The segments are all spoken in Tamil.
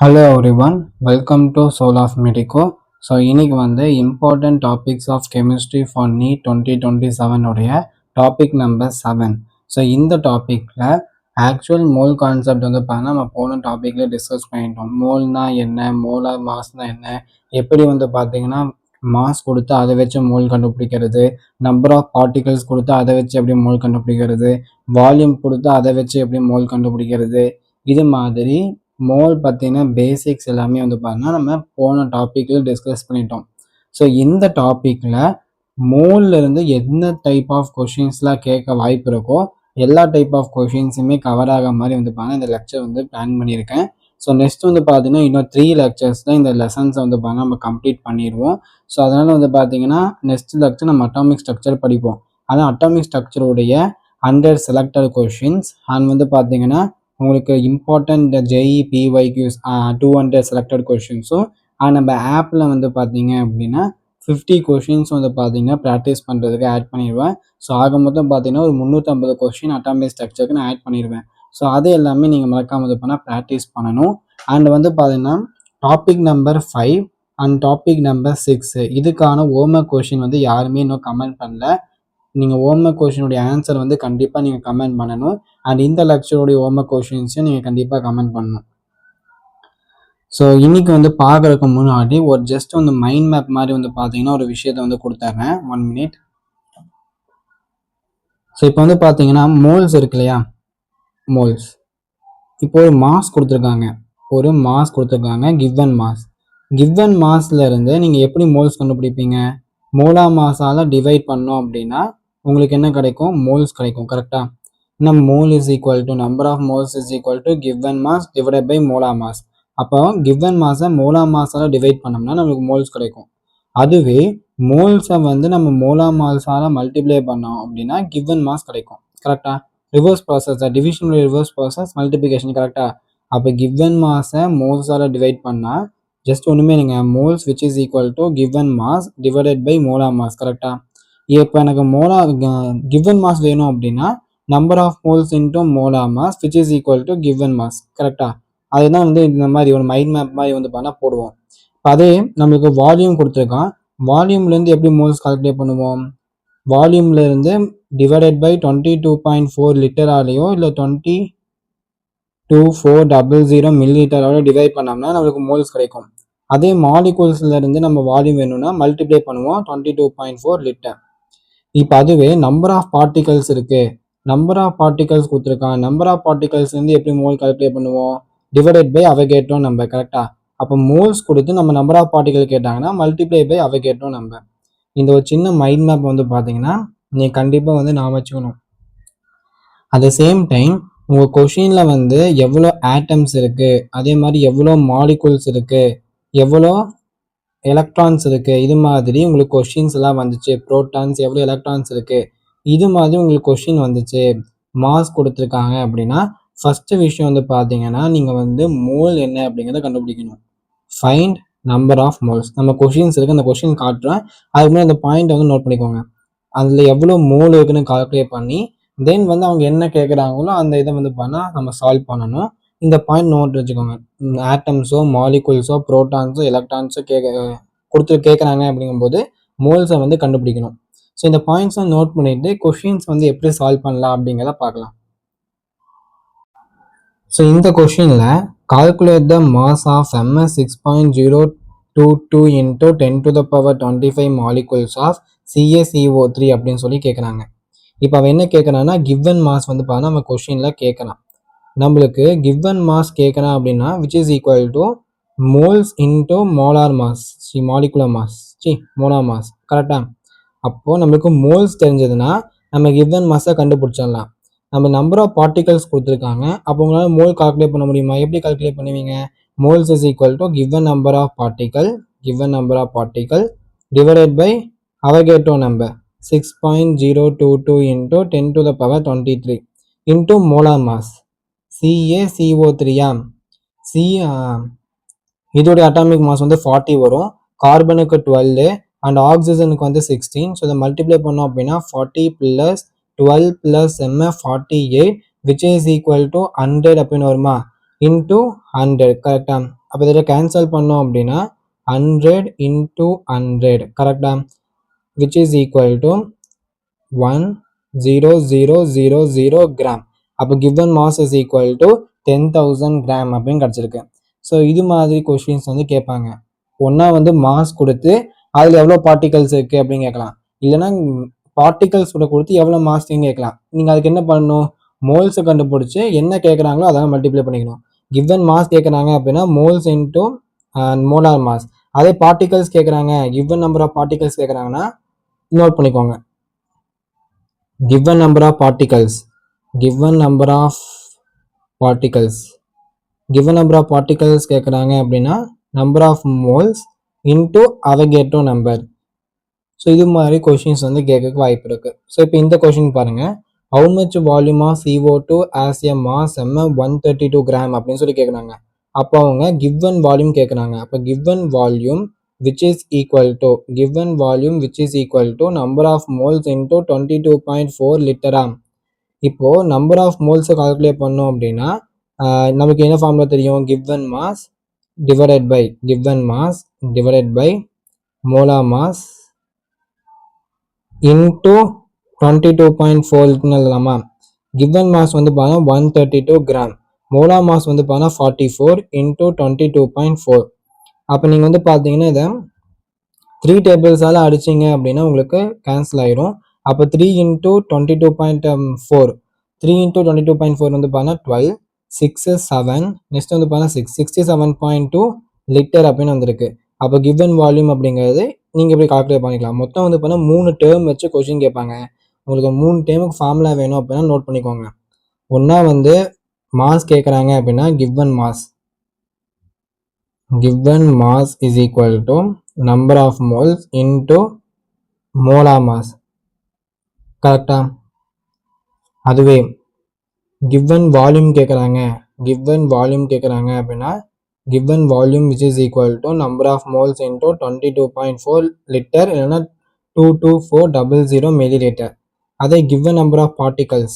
Hello everyone, welcome to Soul of Medico. So இன்னைக்கு வந்து important topics of chemistry for NEET 2027 உடைய டாபிக் நம்பர் 7. ஸோ இந்த டாப்பிக்கில் ஆக்சுவல் மோல் கான்செப்ட் வந்து பார்த்தீங்கன்னா நம்ம போன டாப்பிக்கில் டிஸ்கஸ் பண்ணிட்டோம். மோல்னா என்ன, மோலார் மாஸ்னா என்ன, எப்படி வந்து பார்த்தீங்கன்னா மாஸ் கொடுத்து அதை வச்சு மோல் கண்டுபிடிக்கிறது, நம்பர் ஆஃப் பார்ட்டிகல்ஸ் கொடுத்து அதை வச்சு எப்படி மோல் கண்டுபிடிக்கிறது, வால்யூம் கொடுத்து அதை வச்சு எப்படி மோல் கண்டுபிடிக்கிறது, இது மாதிரி மோல் பற்றின பேசிக்ஸ் எல்லாமே வந்து பார்த்தீங்கன்னா நம்ம போன டாப்பிக்கில் டிஸ்கஸ் பண்ணிட்டோம். ஸோ இந்த டாப்பிக்கில் மோல்லேருந்து என்ன டைப் ஆஃப் கொஷின்ஸ்லாம் கேட்க வாய்ப்பு இருக்கோ எல்லா டைப் ஆஃப் கொஷின்ஸுமே கவர் ஆக மாதிரி வந்து பார்த்தீங்கன்னா இந்த லெக்சர் வந்து பிளான் பண்ணியிருக்கேன். ஸோ நெக்ஸ்ட் வந்து பார்த்தீங்கன்னா இன்னும் 3 லெக்சர்ஸ் தான் இந்த லெசன்ஸை வந்து பார்த்தீங்கன்னா நம்ம கம்ப்ளீட் பண்ணிடுவோம். ஸோ அதனால் வந்து பார்த்தீங்கன்னா நெக்ஸ்ட் லெக்சர் நம்ம அட்டாமிக் ஸ்ட்ரக்சர் படிப்போம். அதான் அட்டாமிக் ஸ்ட்ரக்சருடைய 100 செலக்டட் கொஷின்ஸ் அண்ட் வந்து பார்த்தீங்கன்னா உங்களுக்கு இம்பார்ட்டன்ட் ஜெஇ பிஒய்க்யூஸ் 200 செலக்டட் கொஷின்ஸும் நம்ம ஆப்பில் வந்து பார்த்தீங்க அப்படின்னா 50 கொஷின்ஸ் வந்து பார்த்தீங்கன்னா ப்ராக்டிஸ் பண்ணுறதுக்கு ஆட் பண்ணிடுவேன். ஸோ ஆக மொத்தம் பார்த்தீங்கன்னா ஒரு 350 கொஷின் அட்டாமிக் ஸ்ட்ரக்சருக்கு நான் ஆட் பண்ணிடுவேன். ஸோ அது எல்லாமே நீங்கள் மறக்காமல் இது பண்ணால் ப்ராக்டிஸ் பண்ணணும். அண்ட் வந்து பார்த்தீங்கன்னா topic number 5 and topic number 6 இதுக்கான ஹோம்ஒர்க் கொஷின் வந்து யாருமே இன்னும் கமெண்ட் பண்ணல. நீங்கள் ஹோம்ஒர்க் கொஷினுடைய ஆன்சர் வந்து கண்டிப்பாக நீங்கள் கமெண்ட் பண்ணணும். அண்ட் இந்த லெக்சருடைய ஹோம்ஒர்க் கொஷின்ஸையும் நீங்கள் கண்டிப்பாக கமெண்ட் பண்ணணும். ஸோ இன்றைக்கி வந்து பார்க்குறதுக்கு முன்னாடி ஒரு ஜஸ்ட் வந்து மைண்ட் மேப் மாதிரி வந்து பார்த்தீங்கன்னா ஒரு விஷயத்தை வந்து கொடுத்துட்றேன். 1 minute. ஸோ இப்போ வந்து பார்த்தீங்கன்னா மோல்ஸ் இருக்கு இல்லையா, மோல்ஸ் இப்போ ஒரு மாஸ் கொடுத்துருக்காங்க, கிவன் மாஸ்ல இருந்து நீங்கள் எப்படி மோல்ஸ் கண்டுபிடிப்பீங்க? மோலா மாஸால் டிவைட் பண்ணோம் அப்படின்னா உங்களுக்கு என்ன கிடைக்கும்? மோல்ஸ் கிடைக்கும். கரெக்டாக? நம்ம mole is equal to number of moles is equal to given mass divided by molar mass. அப்போ கிவன் மாஸை மோலா மாஸால் டிவைட் பண்ணோம்னா நம்மளுக்கு மோல்ஸ் கிடைக்கும். அதுவே மோல்ஸை வந்து நம்ம மோலா மாஸால் மல்டிப்ளை பண்ணோம் அப்படின்னா கிவன் மாஸ் கிடைக்கும். கரெக்டாக? ரிவர்ஸ் ப்ராசஸ், டிவிஷனுடைய ரிவர்ஸ் ப்ராசஸ் மல்டிப்ளிகேஷன். கரெக்டாக? அப்போ கிவன் மாஸை மோல்ஸால் டிவைட் பண்ணால் ஜஸ்ட் ஒன்றுமே நீங்கள் moles which is equal to given mass divided by molar mass. கரெக்டாக? இப்போ எனக்கு கிவன் மாஸ் வேணும் அப்படின்னா number of moles into molar mass which is equal to given mass. கரெக்டாக? அதுதான் வந்து இந்த மாதிரி ஒரு மைண்ட் மேப் மாதிரி வந்து பண்ணால் போடுவோம். இப்போ அதே நம்மளுக்கு வால்யூம் கொடுத்துருக்கான், வால்யூம்லேருந்து எப்படி மோல்ஸ் கால்குலேட் பண்ணுவோம்? வால்யூம்லேருந்து டிவைடட் பை 22.4 லிட்டராலேயோ இல்லை 22,400 மில்லி லிட்டராலோ டிவைட் பண்ணோம்னா நம்மளுக்கு மோல்ஸ் கிடைக்கும். அதே மாலிகூல்ஸ்லேருந்து நம்ம வால்யூம் வேணும்னா மல்டிப்ளை பண்ணுவோம் 22.4 லிட்டர். இப்போ அதுவே நம்பர் ஆஃப் பார்ட்டிகல்ஸ் இருக்குது, நம்பர் ஆஃப் பார்ட்டிகல்ஸ் கொடுத்துருக்காங்க, நம்பர் ஆஃப் பார்ட்டிகல்ஸ்லேருந்து எப்படி மோல் கால்குலேட் பண்ணுவோம்? Divided by Avogadro number. கரெக்டாக? அப்போ மோல்ஸ் கொடுத்து நம்ம நம்பர் ஆஃப் பார்ட்டிகல் கேட்டாங்கன்னா மல்டிப்ளை பை அவகேட்ரோ நம்பர். இந்த ஒரு சின்ன மைண்ட் மேப் வந்து பார்த்தீங்கன்னா நீங்கள் கண்டிப்பாக வந்து நான் வச்சுக்கணும். அட் த சேம் டைம் உங்கள் கொஷினில் வந்து எவ்வளோ ஆட்டம்ஸ் இருக்குது, அதே மாதிரி எவ்வளோ மாலிகூல்ஸ் இருக்குது, எவ்வளோ எலக்ட்ரான்ஸ் இருக்குது, இது மாதிரி உங்களுக்கு கொஷின்ஸ் எல்லாம் வந்துச்சு. ப்ரோட்டான்ஸ் எவ்வளோ எலக்ட்ரான்ஸ் இருக்குது, இது மாதிரி உங்களுக்கு கொஷின் வந்துச்சு. மாஸ் கொடுத்துருக்காங்க அப்படின்னா ஃபஸ்ட்டு விஷயம் வந்து பார்த்தீங்கன்னா நீங்கள் வந்து மோல் என்ன அப்படிங்கிறத கண்டுபிடிக்கணும். Find number of moles. நம்ம கொஷின்ஸ் இருக்குது, அந்த கொஷின் காட்டுறேன், அதுக்கு முன்னாடி அந்த பாயிண்ட் வந்து நோட் பண்ணிக்கோங்க. அதில் எவ்வளோ மோல் இருக்குன்னு கால்குலேட் பண்ணி தென் வந்து அவங்க என்ன கேட்குறாங்களோ அந்த இதை வந்து பண்ணால் நம்ம சால்வ் பண்ணணும். இந்த பாயிண்ட் நோட் வச்சுக்கோங்க. ஆட்டம்ஸோ மாலிகூல்ஸோ ப்ரோட்டான்ஸோ எலக்ட்ரான்ஸோ கேட்குறாங்க அப்படிங்கும்போது மோல்ஸை வந்து கண்டுபிடிக்கணும். ஸோ இந்த பாயிண்ட்ஸை நோட் பண்ணிட்டு கொஷின்ஸ் வந்து எப்படி சால்வ் பண்ணலாம் அப்படிங்கிறத பார்க்கலாம். ஸோ இந்த கொஷினில் calculate the mass of MS 6.022 into 10⁻25 molecules of CaCO3 அப்படின்னு சொல்லி கேட்குறாங்க. இப்போ அவன் என்ன கேட்குறான்னா கிவன் மாஸ் வந்து பார்த்தா நம்ம கொஷினில் கேட்கலாம். நம்மளுக்கு கிவன் மாஸ் கேட்குறான் அப்படின்னா which is equal to moles into molar mass, molecular mass, molar mass. கரெக்டாக? அப்போது நம்மளுக்கு மோல்ஸ் தெரிஞ்சதுன்னா நம்ம கிவன் மாஸை கண்டுபிடிச்சிடலாம். நம்ம நம்பர் ஆஃப் பார்ட்டிகல்ஸ் கொடுத்துருக்காங்க, அப்போ உங்களால் மோல் கால்குலேட் பண்ண முடியுமா? எப்படி கால்குலேட் பண்ணுவீங்க? Moles is equal to given number of particle divided by Avogadro number 6.022 into 10⁻23 into molar mass CaCO3. இதோடைய அட்டாமிக் மாஸ் வந்து 40 வரும், கார்பனுக்கு 12 அண்ட் ஆக்சிஜனுக்கு வந்து 16. ஸோ இதை மல்டிப்ளை பண்ணோம் அப்படின்னா 40 + 12 + M 48 which is equal to 100 அப்படின்னு வருமா? இன்டூ 100. கரெக்டாக? அப்போ இதில் கேன்சல் பண்ணோம் அப்படின்னா 100 into 100 கரெக்டா, which is equal to 10000 gram. அப்போ given mass is equal to 10,000 gram அப்படின்னு கிடச்சிருக்கு. ஸோ இது மாதிரி கொஷின்ஸ் வந்து கேட்பாங்க. ஒன்றா வந்து மாஸ் கொடுத்து அதில் எவ்வளோ பார்ட்டிகல்ஸ் இருக்குது அப்படின்னு கேட்கலாம். இல்லைன்னா பார்ட்டிகல்ஸ் கூட கொடுத்து எவ்வளோ மாஸ்ன்னு கேட்கலாம். நீங்கள் அதுக்கு என்ன பண்ணணும், மோல்ஸை கண்டுபிடிச்சி என்ன கேட்குறாங்களோ அதெல்லாம் மல்டிப்ளை பண்ணிக்கணும். கிவன் மாஸ் கேட்குறாங்க அப்படின்னா மோல்ஸ் இன்டூ மோலார் மாஸ். அதே பார்ட்டிகல்ஸ் கேட்குறாங்க, கிவன் நம்பர் ஆஃப் பார்ட்டிகல்ஸ் கேட்குறாங்கன்னா நோட் பண்ணிக்கோங்க, given number of particles கேட்குறாங்க அப்படின்னா number of moles into Avogadro number. So இது மாதிரி கொஷின்ஸ் வந்து கேட்க வாய்ப்பு இருக்குது. ஸோ இப்போ இந்த கொஷின் பாருங்கள், how much volume of CO2 as a mass m 132 gram அப்படின்னு சொல்லி கேட்குறாங்க. அப்போ அவங்க given volume கேட்குறாங்க. அப்போ given volume which is equal to number of moles into 22.4 லிட்டரா. இப்போ நம்பர் ஆஃப் மோல்ஸை கால்குலேட் பண்ணோம் அப்படின்னா நமக்கு என்ன ஃபார்முலா தெரியும், given mass divided by molar mass into 22.4 லிட்டர்னு எழுதலாமா. given mass வந்து பார்த்தா 132 கிராம், மோலார் மாஸ் வந்து பார்த்தா 44 into 22.4. அப்போ நீங்கள் வந்து பார்த்தீங்கன்னா இதை 3 டேபிள்ஸால் அடிச்சிங்க அப்படின்னா உங்களுக்கு கேன்சல் ஆயிரும். அப்போ 3 into 22.4 வந்து பார்த்தா 12, 6 7, நெக்ஸ்ட் வந்து பார்த்தா 67.2 லிட்டர் அப்படின்னு வந்திருக்கு. அப்போ கிவன் வால்யூம் அப்படிங்கிறது நீங்கள் இப்படி கால்குலேட் பண்ணிக்கலாம். மொத்தம் வந்து பார்த்தா 3 டேர்ம் வச்சு கொஸ்டின் கேட்பாங்க. உங்களுக்கு 3 டேர்முக்கு ஃபார்முலா வேணும் அப்படின்னா நோட் பண்ணிக்கோங்க. ஒன்றா வந்து மாஸ் கேட்குறாங்க அப்படின்னா given mass is equal to number of moles into molar mass கரெக்டா. அதுவே given volume கேட்குறாங்க அப்படின்னா given volume which is equal to number of moles into 22.4 litre இல்லைன்னா 22400 milliliter. அதே given number of particles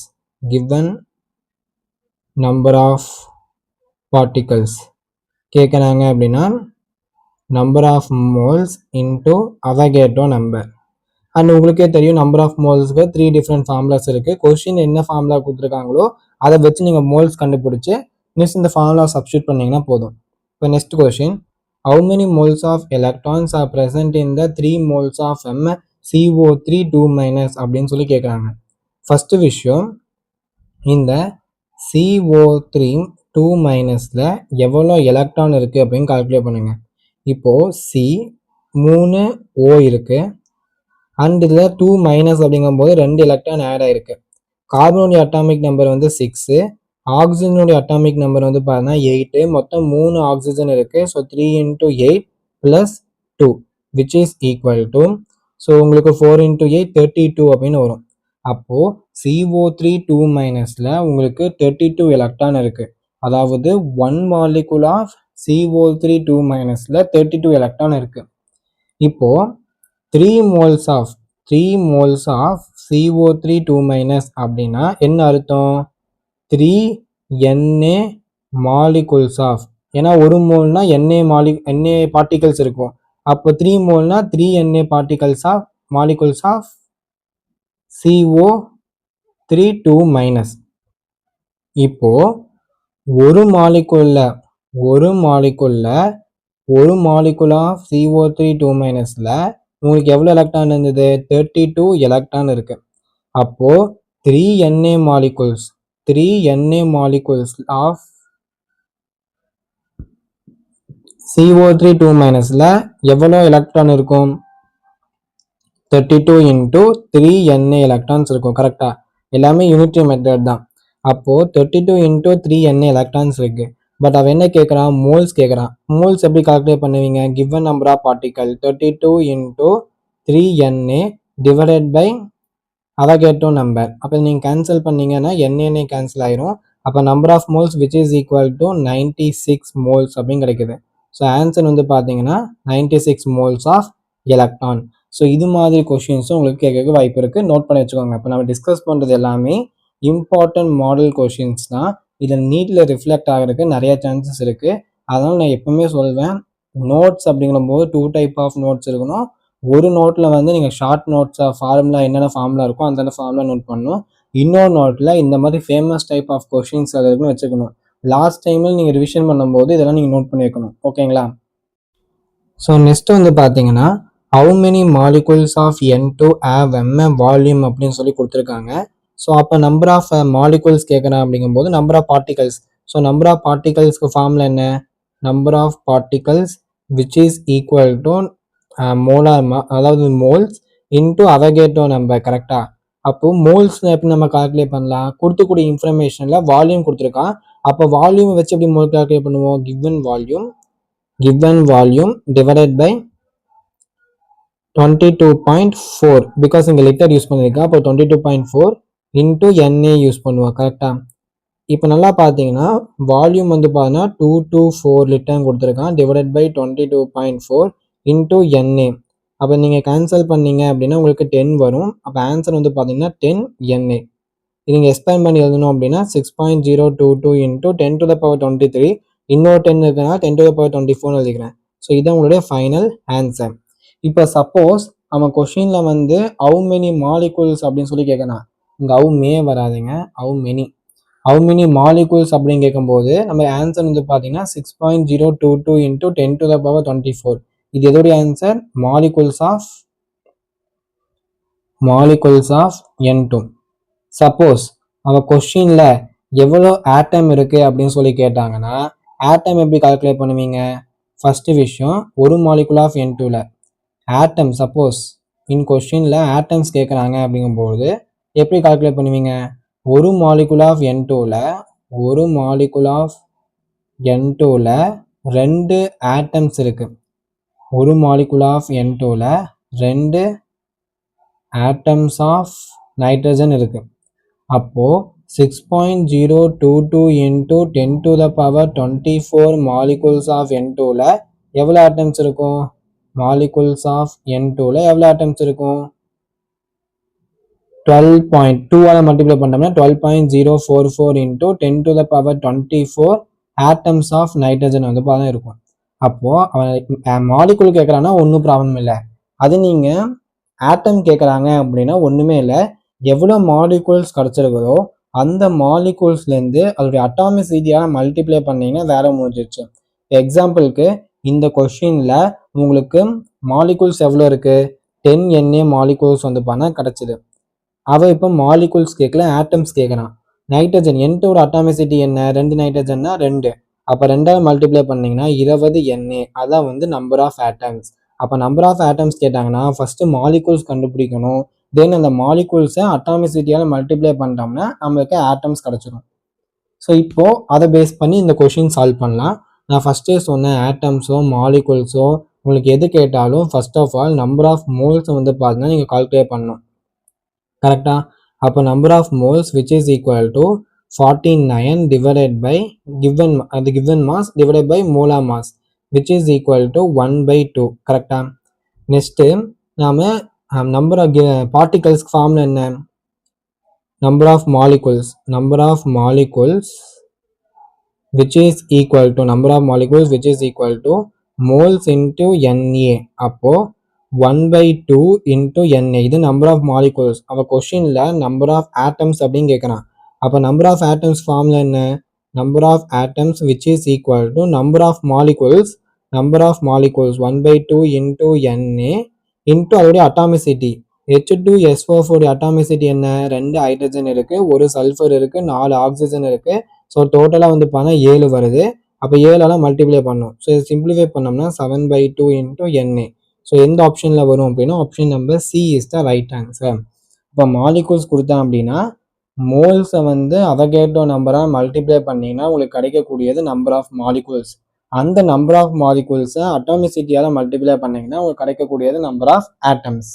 கேட்குறாங்க அப்படின்னா number of moles into Avogadro number. And உங்களுக்கே தெரியும் நம்பர் ஆஃப் மோல்ஸ்க்கு 3 டிஃப்ரெண்ட் ஃபார்முலாஸ் இருக்குது. கொஸ்டின் என்ன ஃபார்முலா கொடுத்துருக்காங்களோ அதை வச்சு நீங்கள் மோல்ஸ் கண்டுபிடிச்சி நெக்ஸ்ட் இந்த ஃபார்முலா சப்ஸ்டியூட் பண்ணிங்கன்னா போதும். இப்போ next question, how many moles of electrons are present in the 3 moles of CO3 2- அப்படின்னு சொல்லி கேட்குறாங்க. ஃபஸ்ட்டு விஷயம், இந்த CO3 2- எவ்வளோ எலக்ட்ரான் இருக்குது அப்படின்னு கால்குலேட் பண்ணுங்க. இப்போது C 3 O இருக்குது அண்ட் இதில் 2- அப்படிங்கும்போது 2 எலக்ட்ரான் ஆட் ஆகிருக்கு. கார்பனுடைய அட்டாமிக் நம்பர் வந்து 6, ஆக்சிஜனுடைய அட்டாமிக் நம்பர் வந்து பார்த்தீங்கன்னா 8, மொத்தம் 3 ஆக்சிஜன் இருக்குது. So 3 into 8 + 2 which is equal to, so உங்களுக்கு 4 into 8 32 அப்படின்னு வரும். அப்போது CO3 2- உங்களுக்கு 32 எலக்ட்ரான் இருக்குது. அதாவது 1 molecule ஆஃப் CO3 2- 32 எலக்ட்ரான் இருக்குது. இப்போது 3 moles ஆஃப் CO3 2- அப்படின்னா என்ன அர்த்தம், 3 Na molecules ஆஃப், ஏன்னா ஒரு மோல்னா Na பார்ட்டிகல்ஸ் இருக்கும். அப்போ 3 மோல்னா 3 Na molecules ஆஃப் CO3 2-. இப்போ ஒரு மாலிகுல்ல ஆஃப் CO3 2- உங்களுக்கு எவ்வளோ எலக்ட்ரான் இருந்தது, 32 எலக்ட்ரான் இருக்கு. அப்போ 3 Na molecules ஆஃப் CO3 2- எவ்வளோ எலக்ட்ரான் இருக்கும், 32 into 3 Na எலக்ட்ரான்ஸ் இருக்கும். கரெக்டா, எல்லாமே யூனிட்ரி மெத்தட் தான். அப்போது 32 into 3 Na எலக்ட்ரான்ஸ் இருக்குது. பட் அவன் என்ன கேட்குறான், மோல்ஸ் கேட்குறான். மோல்ஸ் எப்படி கால்குலேட் பண்ணுவீங்க, given number of particle 32 into 3 Na divided by Avogadro number. அப்போ நீங்கள் கேன்சல் பண்ணிங்கன்னா Na கேன்சல் ஆயிரும். அப்போ number of moles which is equal to 96 moles அப்படின்னு கிடைக்குது. ஸோ ஆன்சர் வந்து பார்த்தீங்கன்னா 96 மோல்ஸ் ஆஃப் எலக்ட்ரான். ஸோ இது மாதிரி கொஷின்ஸும் உங்களுக்கு கேட்க வாய்ப்பு இருக்குது. நோட் பண்ணி வச்சுக்கோங்க. இப்போ நம்ம டிஸ்கஸ் பண்ணுறது எல்லாமே இம்பார்ட்டன்ட் மாடல் கொஷின்ஸ் தான். இதில் நீட்டில் ரிஃப்ளெக்ட் ஆகிறதுக்கு நிறைய சான்சஸ் இருக்குது. அதனால் நான் எப்பவுமே சொல்வேன், நோட்ஸ் அப்படிங்கும்போது 2 டைப் ஆஃப் நோட்ஸ் இருக்கணும். ஒரு நோட்டில் வந்து நீங்கள் ஷார்ட் நோட்ஸாக ஃபார்முலா என்னென்ன ஃபார்முலா இருக்கோ அந்த ஃபார்முலா நோட் பண்ணணும். இன்னொரு நோட்டில் இந்த மாதிரி ஃபேமஸ் டைப் ஆஃப் கொஷின்ஸ் அது இருக்குன்னு வச்சுக்கணும். லாஸ்ட் டைமில் நீங்கள் ரிவிஷன் பண்ணும்போது இதெல்லாம் நீங்கள் நோட் பண்ணி வைக்கணும். ஓகேங்களா? ஸோ நெக்ஸ்ட் வந்து பார்த்தீங்கன்னா, how many molecules of N2 have volume அப்படின்னு சொல்லி கொடுத்துருக்காங்க. ஸோ அப்போ நம்பர் ஆஃப் மாலிகுல்ஸ் கேட்குறேன் அப்படிங்கும்போது number of particles. So number of பார்ட்டிகல்ஸ்க்கு ஃபார்முலா என்ன? Number of particles which is equal to molar, அதாவது மோல்ஸ் இன்டூ அவகேட்ரோ நம்பர். கரெக்டா? அப்போ மோல்ஸ் எப்படி நம்ம கால்குலேட் பண்ணலாம்? கொடுத்துக்கூடிய இன்ஃபர்மேஷனில் வால்யூம் கொடுத்துருக்கான். அப்போ வால்யூமை வச்சு எப்படி மோல் கால்குலேட் பண்ணுவோம்? given volume divided by 22.4 because இங்கே லிட்டர் யூஸ் பண்ணியிருக்கேன். அப்போ 22.4 இன்டூ NA யூஸ் பண்ணுவோம். கரெக்டா? இப்போ நல்லா பார்த்தீங்கன்னா வால்யூம் வந்து பார்த்தீங்கன்னா 224 லிட்டர் கொடுத்துருக்கான் டிவைடட் பை 22.4 இன்டூ NA. அப்போ நீங்கள் கேன்சல் பண்ணீங்க அப்படின்னா உங்களுக்கு 10 வரும். அப்போ ஆன்சர் வந்து பார்த்தீங்கன்னா 10 NA. இது நீங்கள் எக்ஸ்பேண்ட் பண்ணி எழுதணும் அப்படின்னா 6.022 இன்டூ 10 to the power 23. இன்னொரு 10 இருக்குன்னா 10 to the power 24 எழுதிக்கிறேன். ஸோ இதான் உங்களுடைய ஃபைனல் ஆன்சர். இப்போ சப்போஸ் அவன் கொஷினில் வந்து ஹவு மெனி மாலிகுல்ஸ் அப்படின்னு சொல்லி கேட்கணும். இங்கே ஹவு மே வராதுங்க, ஹவு மெனி மாலிகுல்ஸ் அப்படின்னு கேட்கும்போது நம்ம ஆன்சர் வந்து பார்த்தீங்கன்னா 6.022 இன்டூ 10 to the power 24. இது எதோடைய answer? Molecules of N2. Suppose அவன் கொஸ்டினில் எவ்வளோ ஆட்டம் இருக்குது அப்படின்னு சொல்லி கேட்டாங்கன்னா ஆட்டம் எப்படி கால்குலேட் பண்ணுவீங்க? ஃபஸ்ட்டு விஷயம், ஒரு மாலிகுல் ஆஃப் N2ல ஆட்டம், சப்போஸ் இன் கொஸ்டினில் ஆட்டம்ஸ் கேட்குறாங்க அப்படிங்கும்போது எப்படி கால்குலேட் பண்ணுவீங்க? ஒரு மாலிகுல் ஆஃப் N2ல 2 ஆட்டம்ஸ் இருக்குது. ஒரு மாலிகுல் ஆஃப் N2ல 2 ஆட்டம்ஸ் ஆஃப் நைட்ரஜன் இருக்குது. அப்போது 6.022 into 10 to the power 24 molecules of N2ல எவ்வளோ ஆட்டம்ஸ் இருக்கும்? மாலிகுல்ஸ் ஆஃப் N2ல எவ்வளோ ஆட்டம்ஸ் இருக்கும்? 12.2 மல்டிப்ளை பண்ணோம்னா 12.044 into 10 to the power 24 atoms of nitrogen வந்து பார்த்தா இருக்கும். அப்போது அவன் மாலிகுல் கேட்குறான்னா ஒன்றும் ப்ராப்ளம் இல்லை. அது நீங்கள் ஆட்டம் கேட்குறாங்க அப்படின்னா ஒன்றுமே இல்லை. எவ்வளோ மாலிகுல்ஸ் கிடச்சிருக்குதோ அந்த மாலிகுல்ஸ்லேருந்து அதோடைய அட்டாமிசிட்டியாக மல்டிப்ளை பண்ணிங்கன்னா வேலை முடிஞ்சிருச்சு. எக்ஸாம்பிளுக்கு இந்த கொஷினில் உங்களுக்கு மாலிகுல்ஸ் எவ்வளோ இருக்குது? 10 NA மாலிகுல்ஸ் வந்து பண்ணால் கிடச்சிது. அவள் இப்போ மாலிகுல்ஸ் கேட்கல, ஆட்டம்ஸ் கேட்குறான். நைட்ரஜன் N2 அட்டாமிசிட்டி என்ன? 2 நைட்ரஜன்னா 2. அப்போ 2ஆல் மல்டிப்ளை பண்ணிங்கன்னா 20 NA. அதான் வந்து நம்பர் ஆஃப் ஆட்டம்ஸ். அப்போ நம்பர் ஆஃப் ஆட்டம்ஸ் கேட்டாங்கன்னா ஃபஸ்ட்டு மாலிகுல்ஸ் கண்டுபிடிக்கணும். தென் அந்த மாலிகுல்ஸை அட்டாமிசிட்டியால் மல்டிப்ளை பண்ணிட்டோம்னா நம்மளுக்கு ஆட்டம்ஸ் கிடச்சிடும். ஸோ இப்போது அதை பேஸ் பண்ணி இந்த கொஷின் சால்வ் பண்ணலாம். நான் ஃபஸ்ட்டே சொன்னேன், ஆட்டம்ஸோ மாலிகுல்ஸோ உங்களுக்கு எது கேட்டாலும் first of all number of மோல்ஸை வந்து பார்த்தீங்கன்னா நீங்கள் கால்குலேட் பண்ணணும். கரெக்டாக? அப்போ number of moles which is equal to 49 divided by given mass divided by molar mass which is equal to 1/2. கரெக்டாக? நெக்ஸ்ட்டு நாம் நம்பர் ஆஃப் பார்ட்டிகல்ஸ் ஃபார்முலா என்ன? Number of molecules which is equal to moles into Na. அப்போ 1/2 into Na. இது நம்பர் ஆஃப் மாலிகுல்ஸ். அவன் கொஷினில் நம்பர் ஆஃப் ஆட்டம்ஸ் அப்படின்னு கேட்குறான். அப்போ நம்பர் ஆஃப் ஆட்டம்ஸ் ஃபார்முலா என்ன? Number of atoms which is equal to number of molecules 1/2 into Na into அதோடைய அட்டாமிசிட்டி. H2SO4 அட்டாமிசிட்டி என்ன? 2 ஹைட்ரஜன் இருக்குது, 1 சல்ஃபர் இருக்குது, 4 ஆக்சிஜன் இருக்குது. ஸோ டோட்டலாக வந்து பார்த்தா 7 வருது. அப்போ 7ஆல் மல்டிப்ளை பண்ணணும். ஸோ இது சிம்பிளிஃபை பண்ணோம்னா 7/2 into Na. ஸோ எந்த ஆப்ஷனில் வரும் அப்படின்னா option number C is the right answer. இப்போ மாலிகுல்ஸ் கொடுத்தேன் அப்படின்னா மோல்ஸை வந்து அவகேட்ரோ நம்பராக மல்டிப்ளை பண்ணிங்கன்னா உங்களுக்கு கிடைக்கக்கூடியது நம்பர் ஆஃப் மாலிகுல்ஸ். அந்த நம்பர் ஆஃப் மாலிகுல்ஸை அட்டாமிசிட்டியால் மல்டிப்ளை பண்ணிங்கன்னா உங்களுக்கு கிடைக்கக்கூடியது நம்பர் ஆஃப் ஆட்டம்ஸ்.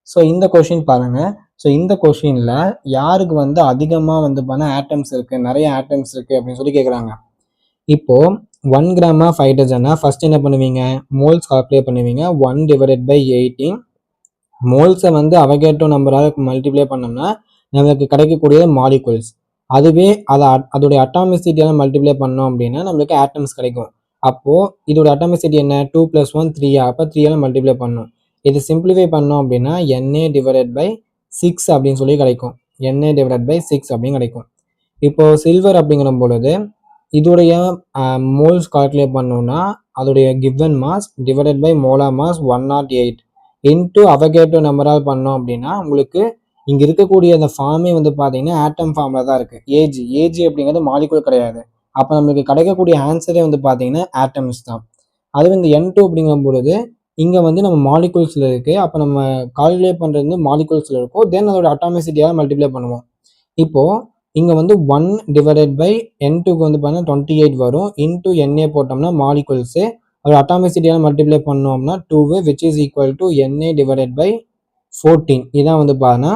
ஸோ இந்த கொஷின் பாருங்கள். ஸோ இந்த கொஷினில் யாருக்கு வந்து அதிகமாக வந்து பார்த்தா ஆட்டம்ஸ் இருக்குது, நிறைய ஆட்டம்ஸ் இருக்குது அப்படின்னு சொல்லி கேட்குறாங்க. இப்போது 1 கிராம் ஆஃப் ஹைட்ரஜனா ஃபஸ்ட் என்ன பண்ணுவீங்க? மோல்ஸ் கால்குலேட் பண்ணுவீங்க. 1 டிவைடட் பை 18. மோல்ஸை வந்து அவகேட்ரோ நம்பராக மல்டிப்ளை பண்ணோம்னா நம்மளுக்கு கிடைக்கக்கூடிய மாலிகுல்ஸ். அதுவே அதோடைய அட்டாமிசிட்டியால் மல்டிப்ளை பண்ணோம் அப்படின்னா நம்மளுக்கு ஆட்டம்ஸ் கிடைக்கும். அப்போது இதோட அட்டாமிசிட்டி என்ன 2 + 1 3, அப்போ 3 மல்டிப்ளை பண்ணணும். இது சிம்பிளிஃபை பண்ணோம் அப்படின்னா Na/6 அப்படின்னு சொல்லி கிடைக்கும். Na/6 அப்படின்னு கிடைக்கும். இப்போ சில்வர் அப்படிங்கிற பொழுது இதோடைய மோல்ஸ் கால்குலேட் பண்ணோம்னா அதோடைய given mass divided by molar mass 108 into Avogadro நம்பரால் பண்ணோம் அப்படின்னா உங்களுக்கு இங்கே இருக்கக்கூடிய அந்த ஃபார்மே வந்து பார்த்தீங்கன்னா ஆட்டம் ஃபார்மில் தான் இருக்குது. ஏஜி அப்படிங்கிறது மாலிகுல் கிடையாது. அப்போ நம்மளுக்கு கிடைக்கக்கூடிய ஆன்சரே வந்து பார்த்தீங்கன்னா ஆட்டம்ஸ் தான். அதுவே இந்த N2 அப்படிங்கிற பொழுது இங்கே வந்து நம்ம மாலிகுல்ஸில் இருக்குது. அப்போ நம்ம கால்குலேட் பண்ணுறது வந்து மாலிகுல்ஸில் இருக்கும். தென் அதோட அட்டாமிசிட்டியாக மல்டிப்ளை பண்ணுவோம். இப்போது இங்கே வந்து 1 டிவைடட் பை N2க்கு வந்து பார்த்தீங்கன்னா 28 வரும். இன்டூ Na போட்டோம்னா மாலிகுல்ஸு அதோட அட்டாமிசிட்டியாக மல்டிப்ளை பண்ணோம்னா 2 which is equal to Na divided by 14. இதான் வந்து பார்த்தீங்கன்னா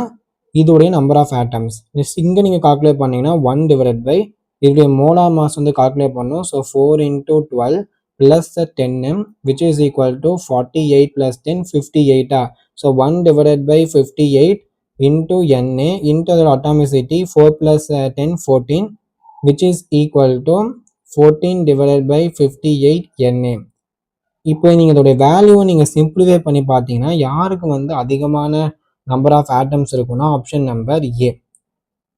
இதோடைய நம்பர் ஆஃப் ஆட்டம்ஸ். நெக்ஸ்ட் இங்கே நீங்கள் கால்குலேட் பண்ணிங்கன்னா 1 டிவைடட் பை இதோடைய மோலார் மாஸ் வந்து கால்குலேட் பண்ணணும். So 4 × 12 plus 10m which is equal to 48 plus 10 58. So 1 divided by 58 into Na into the atomicity 4 plus 10 14 which is equal to 14 divided by 58 Na. இப்போ நீங்கள் இதோடைய வேல்யூவை நீங்கள் சிம்பிளிஃபை பண்ணி பார்த்தீங்கன்னா யாருக்கு வந்து அதிகமான நம்பர் ஆஃப் ஆட்டம்ஸ் இருக்குன்னா ஆப்ஷன் நம்பர் ஏ.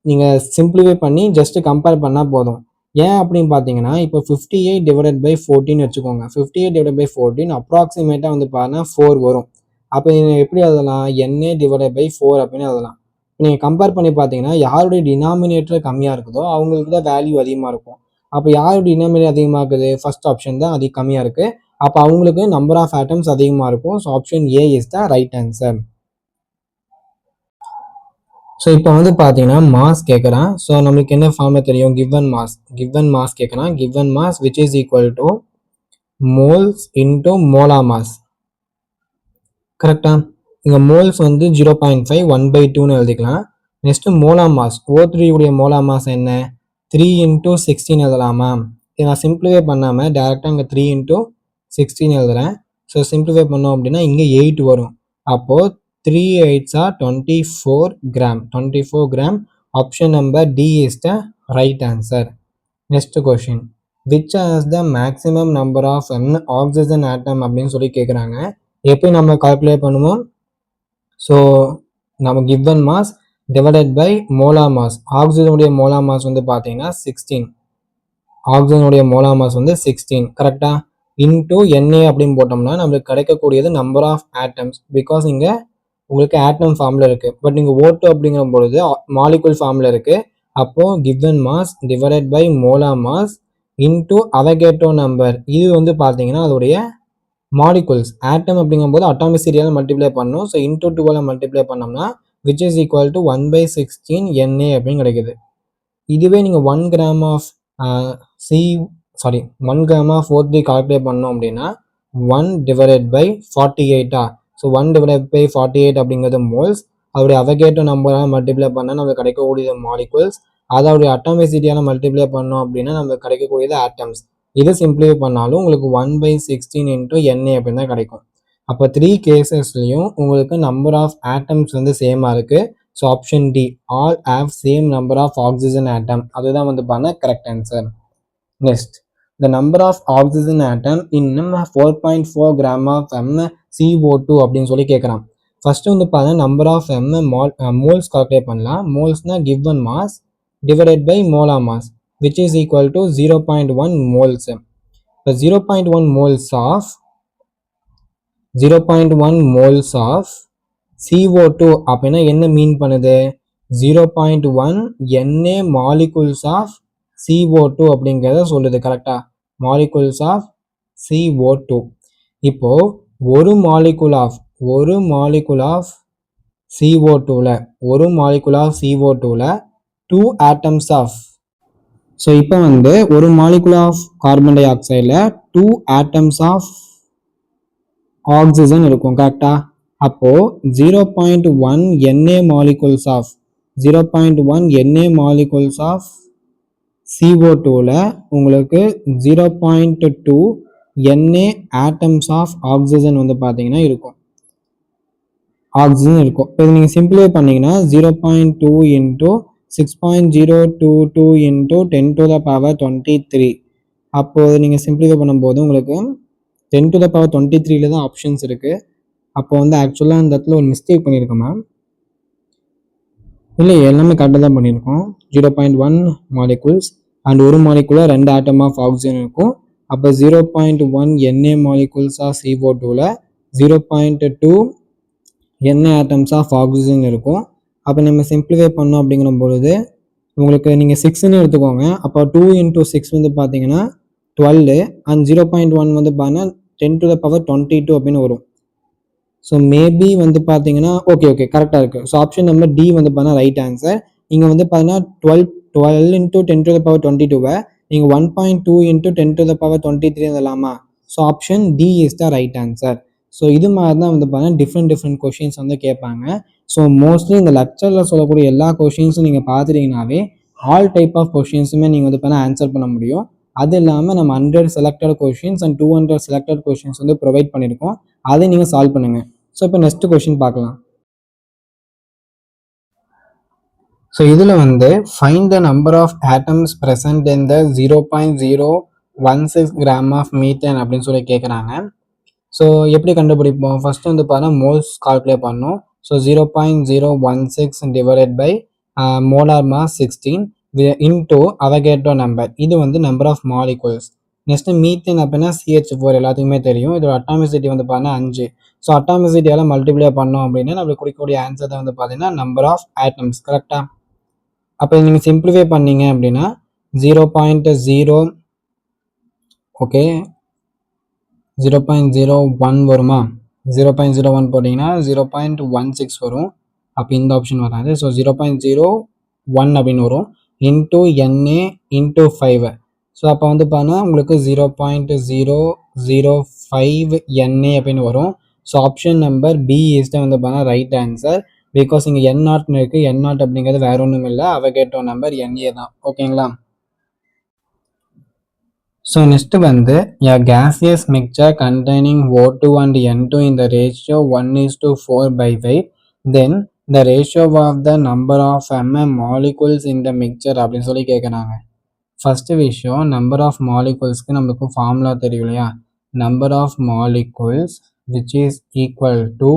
நீங்கள் சிம்பிளிஃபை பண்ணி ஜஸ்ட் கம்பேர் பண்ணால் போதும். ஏன் அப்படின்னு பார்த்தீங்கன்னா இப்போ 58 டிவைடட் பை 14 வச்சுக்கோங்க. 58 டிவைடட் பை 14 அப்ராக்சிமேட்டாக வந்து பார்த்தீங்கன்னா 4 வரும். அப்போ நீங்கள் எப்படி எழுதலாம்? Na டிவைடட் பை 4 அப்படின்னு எழுதலாம். இப்போ நீங்கள் கம்பேர் பண்ணி பார்த்தீங்கன்னா யாருடைய டினாமினேட்டர் கம்மியாக இருக்குதோ அவங்களுக்கு தான் வேல்யூ அதிகமாக இருக்கும். அப்போ யாருடைய டினாமினேட்டர் அதிகமாக இருக்குது? ஃபர்ஸ்ட் ஆப்ஷன் தான் அதிக கம்மியாக இருக்குது. அப்போ அவங்களுக்கு நம்பர் ஆஃப் ஆட்டம்ஸ் அதிகமாக இருக்கும். So option A is the right answer. So இப்போ வந்து பார்த்தீங்கன்னா மாஸ் கேட்குறான். ஸோ நம்மளுக்கு என்ன ஃபார்மில் தெரியும்? கிவன் மாஸ் கேட்குறான். Given mass which is equal to moles into molar mass. கரெக்டாக? இங்கே மோல்ஸ் வந்து 0.5 1/2ன்னு எழுதிக்கலாம். நெக்ஸ்ட்டு மோலார் மாஸ் O3 உடைய மோலார் மாஸ் என்ன? 3 × 16 எழுதலாமா? இதை நான் சிம்பிளிஃபை பண்ணாமல் டேரெக்டாக இங்கே 3 × 16 எழுதுறேன். ஸோ சிம்பிளிஃபை பண்ணோம் அப்படின்னா இங்கே 8 வரும். அப்போது 3 8s are 24 gram. 24 gram. Option number D is the right answer. Next question. Which has the maximum number of oxygen atom அப்படின்னு சொல்லி கேட்குறாங்க. எப்படி நம்ம கால்குலேட் பண்ணுவோம்? ஸோ நம்ம given mass divided by molar mass. ஆக்சிஜனுடைய மோலார் மாஸ் வந்து பார்த்தீங்கன்னா 16. ஆக்சிஜனுடைய மோலார் மாஸ் வந்து 16. கரெக்டாக? இன்டூ Na அப்படின்னு போட்டோம்னா நம்மளுக்கு கிடைக்கக்கூடியது நம்பர் ஆஃப் ஆட்டம்ஸ். பிகாஸ் இங்கே உங்களுக்கு ஆட்டம் ஃபார்மில் இருக்குது. பட் நீங்கள் O2 அப்படிங்கிற பொழுது மாலிகுல் ஃபார்மில் இருக்குது. அப்போது given mass divided by molar mass into Avogadro number. இது வந்து பார்த்தீங்கன்னா அதோடைய மாலிகுல்ஸ். ஆட்டம் அப்படிங்கும்போது அட்டாமிசிட்டியால் மல்டிப்ளை பண்ணணும். ஸோ இன்டூ 2 மல்டிப்ளை பண்ணோம்னா which is equal to 1/16 Na அப்படின்னு கிடைக்குது. இதுவே நீங்கள் 1 gram of 1 gram of O3 calculate பண்ணோம் அப்படின்னா 1 divided by 48. So 1 divided by 48 அப்படிங்கிறது மோல்ஸ். அதோடைய அவகேட்ரோ நம்பரால் மல்டிப்ளை பண்ணால் நமக்கு கிடைக்கக்கூடியது மாலிகுல்ஸ். அதோடைய அட்டாமிசிட்டியால் மல்டிப்ளை பண்ணோம் அப்படின்னா நமக்கு கிடைக்கக்கூடியது ஆட்டம்ஸ். இது சிம்பிளிஃபை பண்ணாலும் உங்களுக்கு 1/16 இன்டூ Na அப்படின்னு தான் கிடைக்கும். அப்போ 3 கேசஸ்லையும் உங்களுக்கு நம்பர் ஆஃப் ஆட்டம்ஸ் வந்து சேமாக இருக்குது. So option D all have same number of oxygen atom. அதுதான் வந்து பார்த்தா correct answer. Next the number of oxygen atom in 4.4 gram of CO2 அப்படின்னு சொல்லி கேட்குறான். ஃபர்ஸ்ட் வந்து பார்த்தா நம்பர் ஆஃப் மோல்ஸ் கால்குலேட் பண்ணலாம். மோல்ஸ்னா given mass divided by molar mass which is equal to 0.1 moles. இப்போ 0.1 மோல்ஸ் ஆஃப் CO2 அப்படின்னா என்ன மீன் பண்ணுது? 0.1 Na மாலிகுல்ஸ் ஆஃப் CO2 அப்படிங்கிறத சொல்லுது. கரெக்டா? Molecules of CO2. இப்போ ஒரு மாலிகுல் ஆஃப் CO2ல 2 ஆட்டம்ஸ் ஆஃப். ஸோ இப்போ வந்து ஒரு மாலிகுல் ஆஃப் கார்பன் டை ஆக்சைடில் 2 ஆட்டம்ஸ் ஆஃப் ஆக்சிஜன் இருக்கும். கரெக்டா? அப்போ 0.1 Na மாலிகுல்ஸ் ஆஃப் CO2ல உங்களுக்கு 0.2 Na ஆட்டம்ஸ் ஆஃப் ஆக்சிஜன் வந்து பார்த்தீங்கன்னா இருக்கும். இப்போ நீங்கள் சிம்பிளிஃபை பண்ணீங்கன்னா 0.2 into 6.022 into 10 to the power 23. அப்போது நீங்கள் சிம்பிளிஃபை பண்ணும்போது உங்களுக்கு 10 to the power 23 தான் ஆப்ஷன்ஸ் இருக்குது. அப்போ வந்து ஆக்சுவலாக அந்த இடத்துல ஒரு மிஸ்டேக் பண்ணியிருக்கோம் மேம். இல்லை, எல்லாமே கரெக்டாக தான் பண்ணியிருக்கோம். 0.1 மாலிகுல்ஸ் அண்ட் ஒரு மாலிகுலில் 2 ஆட்டம் ஆஃப் ஆக்சிஜன் இருக்கும். அப்போ 0.1 Na மாலிகுல்ஸ் ஆஃப் CO2ல் 0.2 Na ஆட்டம்ஸ் ஆஃப் ஆக்சிஜன் இருக்கும். அப்போ நம்ம சிம்பிளிஃபை பண்ணோம் அப்படிங்கிற பொழுது உங்களுக்கு நீங்கள் 6ன்னு எடுத்துக்கோங்க. அப்போ 2 into 6 வந்து பார்த்தீங்கன்னா 12 அண்ட் 0.1 வந்து பார்த்தீங்கன்னா 10 to the power 22 அப்படின்னு வரும். ஸோ மேபி வந்து பார்த்தீங்கன்னா ஓகே கரெக்டாக இருக்குது. ஸோ ஆப்ஷன் நம்பர் டி வந்து பார்த்தீங்கன்னா ரைட் ஆன்சர். இங்கே வந்து பார்த்தீங்கன்னா 12 into 10 to the power 22 நீங்கள் 1.2 into 10 to the power 23 எழுதலாமா? So option D is the right answer. So இது மாதிரி தான் வந்து பார்த்தீங்கன்னா டிஃப்ரெண்ட் கொஷின்ஸ் வந்து கேட்பாங்க. ஸோ மோஸ்ட்லி இந்த லெக்சரில் சொல்லக்கூடிய எல்லா கொஷின்ஸும் நீங்கள் பார்த்துட்டீங்கன்னாவே ஆல் டைப் ஆஃப் கொஷின்ஸுமே நீங்கள் வந்து பார்த்தீங்கன்னா ஆன்சர் பண்ண முடியும். அது இல்லாமல் நம்ம 100 selected questions and 200 selected questions வந்து ப்ரொவைட் பண்ணியிருக்கோம். அதை நீங்கள் சால்வ் பண்ணுங்கள். ஸோ இப்போ நெக்ஸ்ட் கொஷின் பார்க்கலாம். ஸோ இதில் வந்து find the number of atoms present in the 0.016 gram of methane அப்படின்னு சொல்லி கேட்குறாங்க. ஸோ எப்படி கண்டுபிடிப்போம்? ஃபர்ஸ்ட் வந்து பார்த்தீங்கன்னா மோல்ஸ் கால்குலேட் பண்ணணும். So 0.016 divided by molar mass 16 into Avogadro number. இது வந்து number of molecules. Next methane அப்படின்னா CH4 எல்லாத்துக்குமே தெரியும். இதோட அட்டாமிசிட்டி வந்து பார்த்தீங்கன்னா 5. ஸோ அட்டாமிசிட்டியால் மல்டிப்ளை பண்ணோம் அப்படின்னா நம்மளுக்கு கொடுக்கக்கூடிய ஆன்சர் தான் வந்து பார்த்தீங்கன்னா நம்பர் ஆஃப் ஆட்டம்ஸ். கரெக்டாக? அப்போ நீங்கள் சிம்பிளிஃபை பண்ணீங்க அப்படின்னா 0.0 ஓகே 0.01 வருமா? 0.01 போட்டிங்கன்னா 0.16 வரும். அப்போ இந்த ஆப்ஷன் வராது. ஸோ 0.01 அப்படின்னு வரும் இன்டூ NA இன்டூ 5. ஸோ அப்போ வந்து பார்த்தீங்கன்னா உங்களுக்கு 0.005 NA அப்படின்னு வரும். So option number B is தான் வந்து பார்த்தீங்கன்னா ரைட் ஆன்சர். பிகாஸ் இங்கே N0 இருக்குது. N0 அப்படிங்கிறது வேற ஒன்றும் இல்லை, அவகேட்ரோ நம்பர் NA தான். ஓகேங்களா? ஸோ நெக்ஸ்ட் வந்து a gaseous mixture containing O2 and N2 in the ratio 1:4 by weight, then the ratio of the number of molecules in the mixture அப்படின்னு சொல்லி கேட்குறாங்க. ஃபர்ஸ்ட் விஷயம், நம்பர் ஆஃப் மாலிகுல்ஸ்க்கு நமக்கு ஃபார்முலா தெரியும் இல்லையா? Number of molecules which is equal to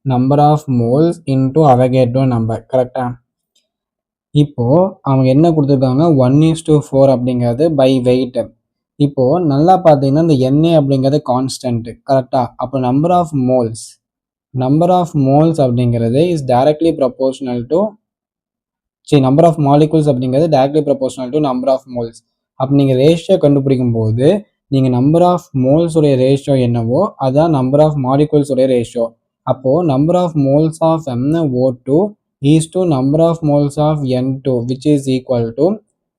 number of moles into Avogadro number. கரெக்டா? இப்போ அவங்க என்ன கொடுத்துருக்காங்க? 1:4 அப்படிங்கிறது பை வெயிட். இப்போ நல்லா பார்த்தீங்கன்னா இந்த NA அப்படிங்கிறது கான்ஸ்டன்ட். கரெக்டா? அப்போ நம்பர் ஆஃப் மோல்ஸ் அப்படிங்கிறது is directly proportional to number of molecules அப்படிங்கிறது directly proportional to number of moles. அப்போ நீங்கள் ரேஷியோ கண்டுபிடிக்கும் போது நீங்கள் நம்பர் ஆஃப் மோல்ஸ் உடைய ரேஷியோ என்னவோ அதுதான் நம்பர் ஆஃப் மாலிகுல்ஸ் உடைய ரேஷியோ. அப்போது number of moles of MnO2 is to number of moles of N2 which is equal to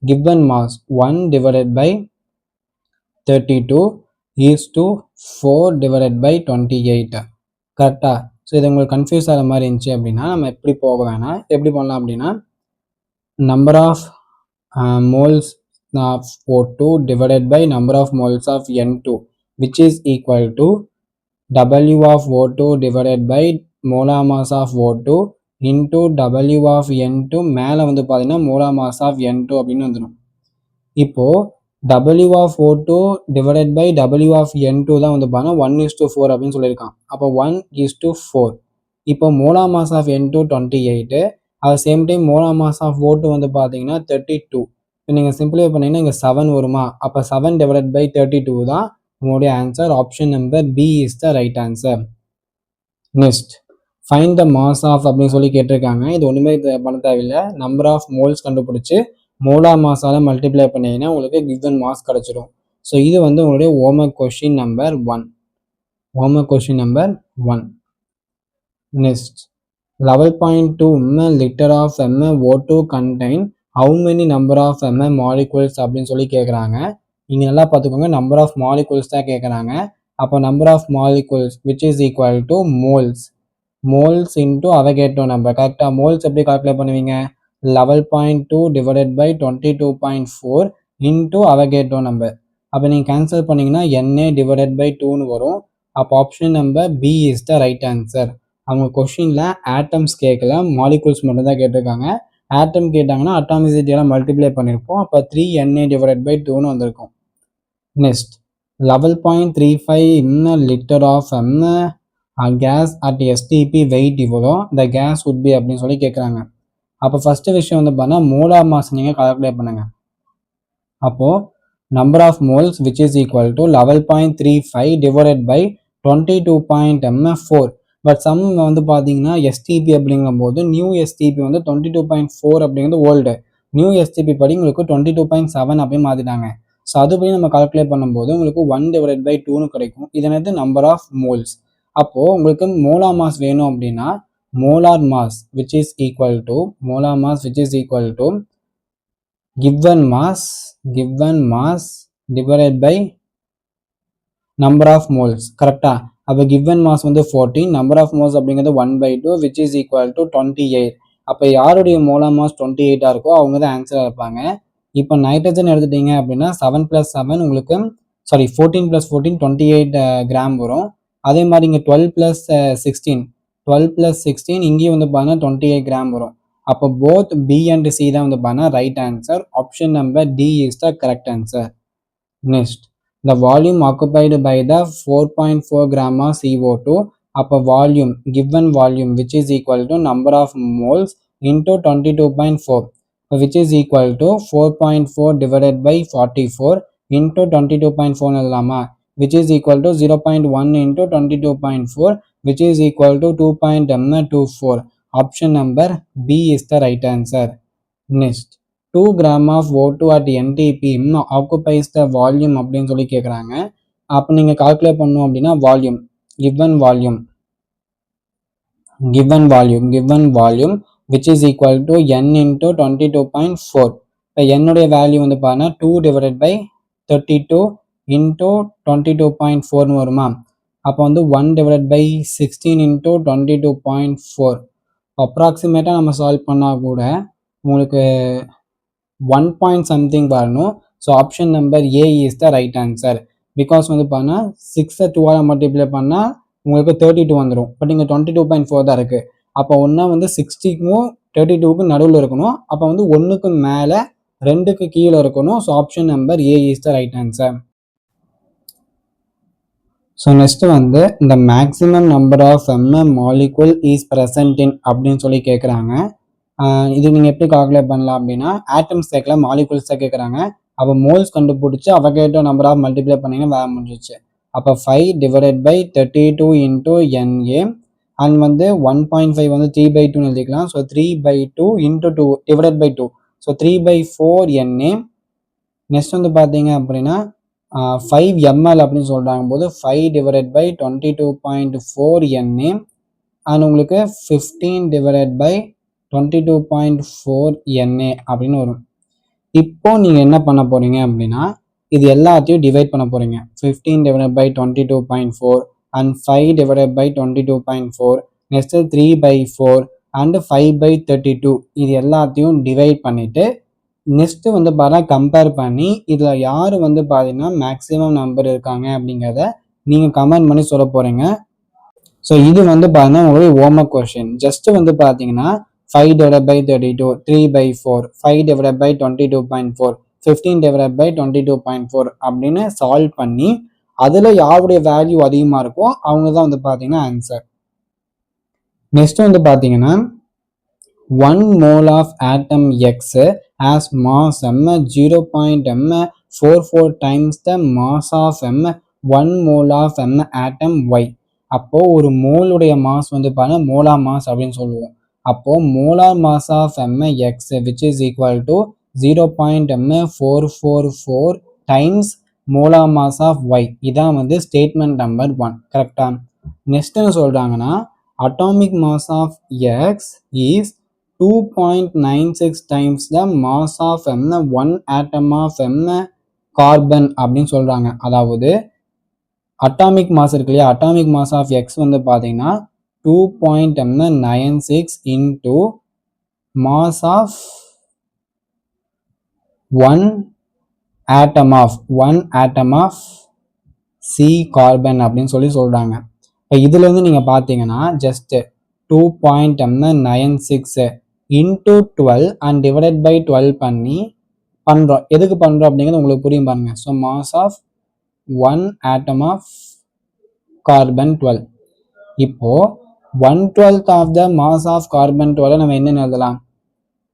given mass 1 divided by 32 is to 4 divided by 28. கரெக்டா? ஸோ இது உங்களுக்கு கன்ஃபியூஸ் ஆகிற மாதிரி இருந்துச்சு அப்படின்னா நம்ம எப்படி போக வேணாம், எப்படி பண்ணலாம் அப்படின்னா number of moles of O2 divided by number of moles of N2 which is equal to W of O2 divided by molar mass of O2 into W of N2 மேலே வந்து பார்த்தீங்கன்னா மோலார் மாஸ் ஆஃப் N2 அப்படின்னு வந்துடும். இப்போது W of O2 divided by W of N2 தான் வந்து பார்த்தீங்கன்னா 1:4 அப்படின்னு சொல்லியிருக்கான். அப்போ 1:4. இப்போ molar mass of N2 28, at same time molar mass of O2 வந்து பார்த்தீங்கன்னா 32. இப்போ நீங்கள் சிம்பிளிஃபை பண்ணிங்கன்னா இங்கே 7 வருமா? அப்போ 7 டிவைடட் பை 32 தான் உங்களுடைய answer. Option number B is the right answer. Next find the mass of அப்படின்னு சொல்லி கேட்டிருக்காங்க. இது ஒன்றுமே பண்ண தேவையில்லை. நம்பர் ஆஃப் மோல்ஸ் கண்டுபிடிச்சி மோலார் மாஸால் மல்டிப்ளை பண்ணிங்கன்னா உங்களுக்கு கிவன் மாஸ் கிடச்சிடும். ஸோ இது வந்து உங்களுடைய homework question number 1. Next 11.2 ml litre of MnO2 contain how many number of molecules அப்படின்னு சொல்லி கேட்குறாங்க. இங்கே நல்லா பார்த்துக்கோங்க, நம்பர் ஆஃப் மாலிகுல்ஸ் தான் கேட்குறாங்க. அப்போ number of molecules which is equal to moles into Avogadro number. கரெக்டாக? மோல்ஸ் எப்படி கால்குலேட் பண்ணுவீங்க? 11.2 divided by 22.4 into Avogadro number. அப்போ நீங்கள் கேன்சல் பண்ணிங்கன்னா NA டிவைடட் பை 2ன்னு வரும். அப்போ option number B is the right answer. அவங்க கொஷினில் ஆட்டம்ஸ் கேட்கல, மாலிகுல்ஸ் மட்டும் தான் கேட்டிருக்காங்க. ஆட்டம் கேட்டாங்கன்னா அட்டாமிசிட்டியெல்லாம் மல்டிப்ளை பண்ணியிருப்போம். அப்போ 3 NA டிவைடட் பை 2ன்னு வந்திருக்கும். Next 11.35 liter of gas at STP weight இவ்வளோ the gas would be அப்படின்னு சொல்லி கேட்குறாங்க. அப்போ ஃபர்ஸ்ட் விஷயம் வந்து பார்த்தா மோலார் மாஸ் நீங்கள் கால்குலேட் பண்ணுங்க. அப்போது number of moles which is equal to 11.35 divided by 22.4. But sum வந்து பார்த்தீங்கன்னா எஸ்டிபி அப்படிங்கும்போது நியூ எஸ்டிபி வந்து 22.4 அப்படிங்கிறது ஓல்டு, நியூ எஸ்டிபி படி உங்களுக்கு 22.7 அப்படின்னு மாற்றிட்டாங்க. ஸோ அதுபடி நம்ம கால்குலேட் பண்ணும்போது உங்களுக்கு 1 டிவைடட் பை 2ன்னு கிடைக்கும். இதனது நம்பர் ஆஃப் மோல்ஸ். அப்போது உங்களுக்கு மோலார் மாஸ் வேணும் அப்படின்னா molar mass which is equal to given mass divided by number of moles. கரெக்டா? அப்போ given mass வந்து 14, number of moles அப்படிங்கிறது 1/2 which is equal to 28. அப்போ யாருடைய மோலார் மாஸ் 28 இருக்கோ அவங்க தான் ஆன்சராக இருப்பாங்க. இப்போ நைட்ரஜன் எடுத்துட்டீங்க அப்படின்னா 7 + 7 உங்களுக்கு 14 + 14 28 கிராம் வரும். அதே மாதிரி இங்கே 12 + 16 இங்கேயும் வந்து பார்த்தீங்கன்னா 28 கிராம் வரும். அப்போ போத் பி அண்ட் சி தான் வந்து பார்த்தீங்கன்னா right answer. Option number D is the correct answer. Next the volume occupied by the 4.4 gram of CO2. அப்போ volume given volume which is equal to number of moles into 22.4 which is equal to 4.4 divided by 44 into 22.4 எழுதலாமா, which is equal to 0.1 into 22.4 which is equal to 2.24. Option number B is the right answer. Next 2 gram of O2 at NTP occupies the volume அப்படின்னு சொல்லி கேட்குறாங்க. அப்போ நீங்கள் கால்குலேட் பண்ணணும் அப்படின்னா volume given volume which is equal to n into 22.4. இப்போ என்னுடைய வேல்யூ வந்து பார்த்தீங்கன்னா 2 divided by 32 into 22.4 வருமா. அப்போ வந்து 1 divided by 16 into 22.4. அப்ராக்சிமேட்டாக நம்ம சால்வ் பண்ணால் கூட உங்களுக்கு 1 point something வரணும். So option number A is the right answer. Because வந்து பார்த்தீங்கன்னா 6 2ஆல் மல்டிப்ளை பண்ணால் உங்களுக்கு 32 வந்துடும். பட் இங்கே 22.4 தான் இருக்குது. அப்போ ஒன்றா வந்து 60க்கும் 32க்கும் நடுவில் இருக்கணும். அப்போ வந்து 1க்கு மேலே 2க்கு கீழே இருக்கணும். So option number A is the right answer. So next வந்து இந்த maximum number of molecule is present in அப்படின்னு சொல்லி கேட்குறாங்க. இது நீங்கள் எப்படி கால்குலேட் பண்ணலாம் அப்படின்னா ஆட்டம்ஸ் சேர்க்கல மாலிகுல்ஸை கேட்குறாங்க. அப்போ மோல்ஸ் கண்டுபிடிச்சி அவகேட்ரோ நம்பர் ஆஃப் மல்டிப்ளை பண்ணிங்கன்னா வேலை முடிஞ்சிச்சு. அப்போ 5 divided by 32 into NA and வந்து 1.5 வந்து 3/2 எழுதிக்கலாம். So 3/2 into 2 divided by 2. So 3/4 NA. Next வந்து பார்த்தீங்க அப்படின்னா 5 ml அப்படின்னு சொல்கிறாங்க போது 5 divided by 22.4 NA அண்ட் உங்களுக்கு 15 divided by 22.4 NA அப்படின்னு வரும். இப்போ நீங்கள் என்ன பண்ண போகிறீங்க அப்படின்னா இது எல்லாத்தையும் டிவைட் பண்ண போகிறீங்க. 15 divided by 22.4 and 5 divided by 22.4 next 3/4 and 5/32 இது எல்லாத்தையும் டிவைட் பண்ணிவிட்டு நெக்ஸ்ட்டு வந்து பார்த்தா கம்பேர் பண்ணி இதில் யார் வந்து பார்த்தீங்கன்னா மேக்ஸிமம் நம்பர் இருக்காங்க அப்படிங்கிறத நீங்கள் கமெண்ட் பண்ணி சொல்ல போகிறீங்க. ஸோ இது வந்து பார்த்தீங்கன்னா உங்களுடைய ஹோம்ஒர்க் கொஸ்டின். ஜஸ்ட்டு வந்து பார்த்தீங்கன்னா 5 divided by 32, 3/4, 5 divided by 22.4, 15 divided by 22.4 அப்படின்னு சால்வ் பண்ணி அதில் யாருடைய வேல்யூ அதிகமாக இருக்கோ அவங்க தான் வந்து பார்த்தீங்கன்னா ஆன்சர். நெக்ஸ்ட் வந்து பார்த்தீங்கன்னா 1 mole of atom X has mass 0.44 times the mass of 1 mole of atom Y. அப்போது ஒரு மோலுடைய மாஸ் வந்து பார்த்தீங்கன்னா மோலார் மாஸ் அப்படின்னு சொல்லுவோம். அப்போது molar mass of X which is equal to 0.444 times molar mass of Y. இதான் வந்து ஸ்டேட்மெண்ட் நம்பர் 1. கரெக்டாக? நெக்ஸ்ட் என்ன சொல்கிறாங்கன்னா atomic mass of X is 2.96 times the mass of 1 atom of carbon அப்படின்னு சொல்கிறாங்க. அதாவது அட்டாமிக் மாஸ் இருக்கு இல்லையா, அட்டாமிக் மாஸ் ஆஃப் X வந்து பார்த்தீங்கன்னா 2.96 into mass of 1 atom of C carbon அப்படின்னு சொல்லி சொல்கிறாங்க. இப்போ இதுலேருந்து நீங்கள் பார்த்தீங்கன்னா just 2.96 into 12 and divided by 12 பண்ணி பண்ணுறோம். எதுக்கு பண்ணுறோம் அப்படிங்கிறது உங்களுக்கு புரியும் பாருங்க. So mass of 1 atom of carbon 12. இப்போ 1/12 of the mass of carbon 12 நம்ம என்ன எழுதலாம்?